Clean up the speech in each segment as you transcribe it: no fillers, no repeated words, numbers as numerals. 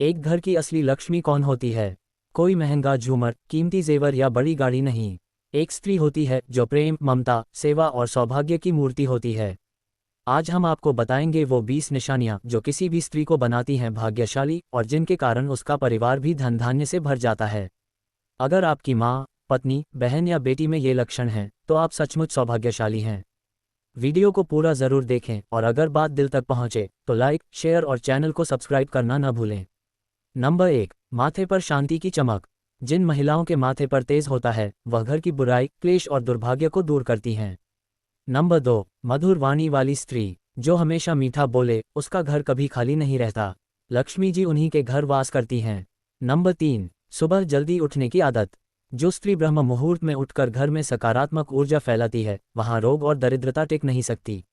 एक घर की असली लक्ष्मी कौन होती है? कोई महंगा झूमर, कीमती जेवर या बड़ी गाड़ी नहीं। एक स्त्री होती है जो प्रेम, ममता, सेवा और सौभाग्य की मूर्ति होती है। आज हम आपको बताएंगे वो 20 निशानियां जो किसी भी स्त्री को बनाती हैं भाग्यशाली और जिनके कारण उसका परिवार भी धन धान्य से भर जाता है। अगर आपकी माँ, पत्नी, बहन या बेटी में ये लक्षण हैं, तो आप सचमुच सौभाग्यशाली हैं। वीडियो को पूरा ज़रूर देखें और अगर बात दिल तक पहुंचे तो लाइक, शेयर और चैनल को सब्सक्राइब करना न भूलें। नंबर 1, माथे पर शांति की चमक। जिन महिलाओं के माथे पर तेज होता है वह घर की बुराई, क्लेश और दुर्भाग्य को दूर करती हैं। नंबर 2, मधुर वाणी वाली स्त्री। जो हमेशा मीठा बोले उसका घर कभी खाली नहीं रहता। लक्ष्मी जी उन्हीं के घर वास करती हैं। नंबर 3, सुबह जल्दी उठने की आदत। जो स्त्री ब्रह्म मुहूर्त में उठकर घर में सकारात्मक ऊर्जा फैलाती है वहां रोग और दरिद्रता टिक नहीं सकती।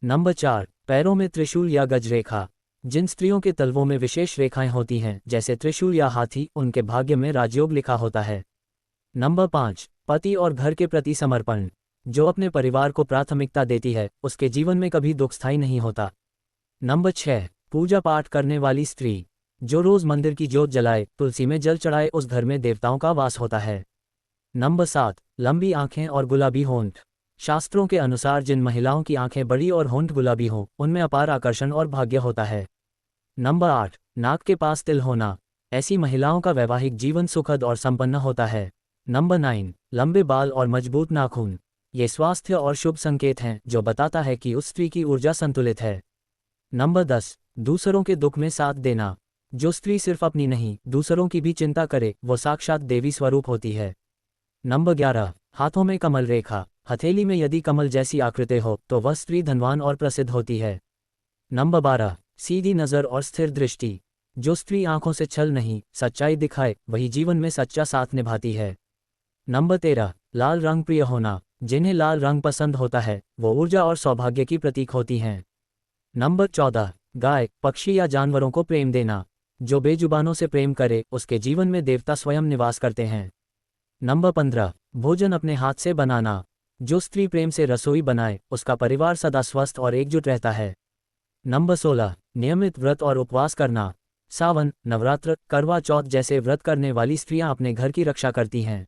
नंबर 4, पैरों में त्रिशूल या गजरेखा। जिन स्त्रियों के तलवों में विशेष रेखाएं होती हैं जैसे त्रिशूल या हाथी, उनके भाग्य में राजयोग लिखा होता है। नंबर 5, पति और घर के प्रति समर्पण। जो अपने परिवार को प्राथमिकता देती है उसके जीवन में कभी दुख स्थायी नहीं होता। नंबर 6, पूजा पाठ करने वाली स्त्री। जो रोज मंदिर की जोत जलाए, तुलसी में जल चढ़ाए, उस घर में देवताओं का वास होता है। नंबर 7, लंबी आंखें और गुलाबी होंठ। शास्त्रों के अनुसार जिन महिलाओं की आंखें बड़ी और होंठ गुलाबी हों उनमें अपार आकर्षण और भाग्य होता है। नंबर 8, नाक के पास तिल होना। ऐसी महिलाओं का वैवाहिक जीवन सुखद और संपन्न होता है। नंबर 9, लंबे बाल और मजबूत नाखून। ये स्वास्थ्य और शुभ संकेत हैं जो बताता है कि उस स्त्री की ऊर्जा संतुलित है। नंबर 10, दूसरों के दुख में साथ देना। जो स्त्री सिर्फ अपनी नहीं दूसरों की भी चिंता करे वो साक्षात देवी स्वरूप होती है। नंबर 11, हाथों में कमल रेखा। हथेली में यदि कमल जैसी आकृति हो तो वह स्त्री धनवान और प्रसिद्ध होती है। नंबर 12, सीधी नज़र और स्थिर दृष्टि। जो स्त्री आंखों से छल नहीं सच्चाई दिखाए वही जीवन में सच्चा साथ निभाती है। नंबर 13, लाल रंग प्रिय होना। जिन्हें लाल रंग पसंद होता है वो ऊर्जा और सौभाग्य की प्रतीक होती हैं। नंबर 14, गाय, पक्षी या जानवरों को प्रेम देना। जो बेजुबानों से प्रेम करे उसके जीवन में देवता स्वयं निवास करते हैं। नंबर 15, भोजन अपने हाथ से बनाना। जो स्त्री प्रेम से रसोई बनाए उसका परिवार सदा स्वस्थ और एकजुट रहता है। नंबर 16, नियमित व्रत और उपवास करना। सावन, नवरात्र, करवा चौथ जैसे व्रत करने वाली स्त्रियां अपने घर की रक्षा करती हैं।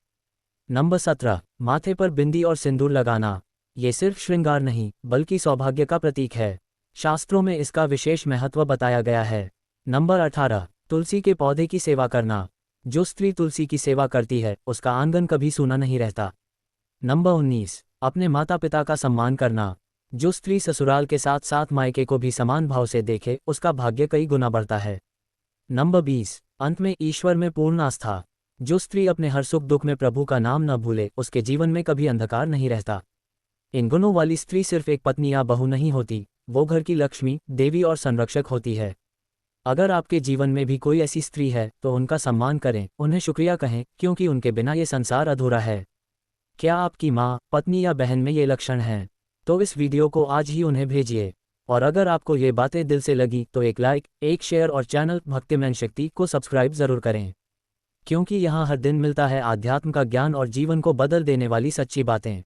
नंबर 17, माथे पर बिंदी और सिंदूर लगाना। ये सिर्फ श्रृंगार नहीं बल्कि सौभाग्य का प्रतीक है। शास्त्रों में इसका विशेष महत्व बताया गया है। नंबर 18, तुलसी के पौधे की सेवा करना। जो स्त्री तुलसी की सेवा करती है उसका आंगन कभी सूना नहीं रहता। नंबर 19, अपने माता पिता का सम्मान करना। जो स्त्री ससुराल के साथ साथ मायके को भी समान भाव से देखे उसका भाग्य कई गुना बढ़ता है। नंबर 20, अंत में ईश्वर में पूर्ण आस्था। जो स्त्री अपने हर सुख दुख में प्रभु का नाम न भूले उसके जीवन में कभी अंधकार नहीं रहता। इन गुणों वाली स्त्री सिर्फ एक पत्नी या बहू नहीं होती, वो घर की लक्ष्मी, देवी और संरक्षक होती है। अगर आपके जीवन में भी कोई ऐसी स्त्री है तो उनका सम्मान करें, उन्हें शुक्रिया कहें, क्योंकि उनके बिना ये संसार अधूरा है। क्या आपकी माँ, पत्नी या बहन में ये लक्षण हैं? तो इस वीडियो को आज ही उन्हें भेजिए। और अगर आपको ये बातें दिल से लगी तो एक लाइक, एक शेयर और चैनल भक्तिमय शक्ति को सब्सक्राइब जरूर करें, क्योंकि यहाँ हर दिन मिलता है आध्यात्म का ज्ञान और जीवन को बदल देने वाली सच्ची बातें।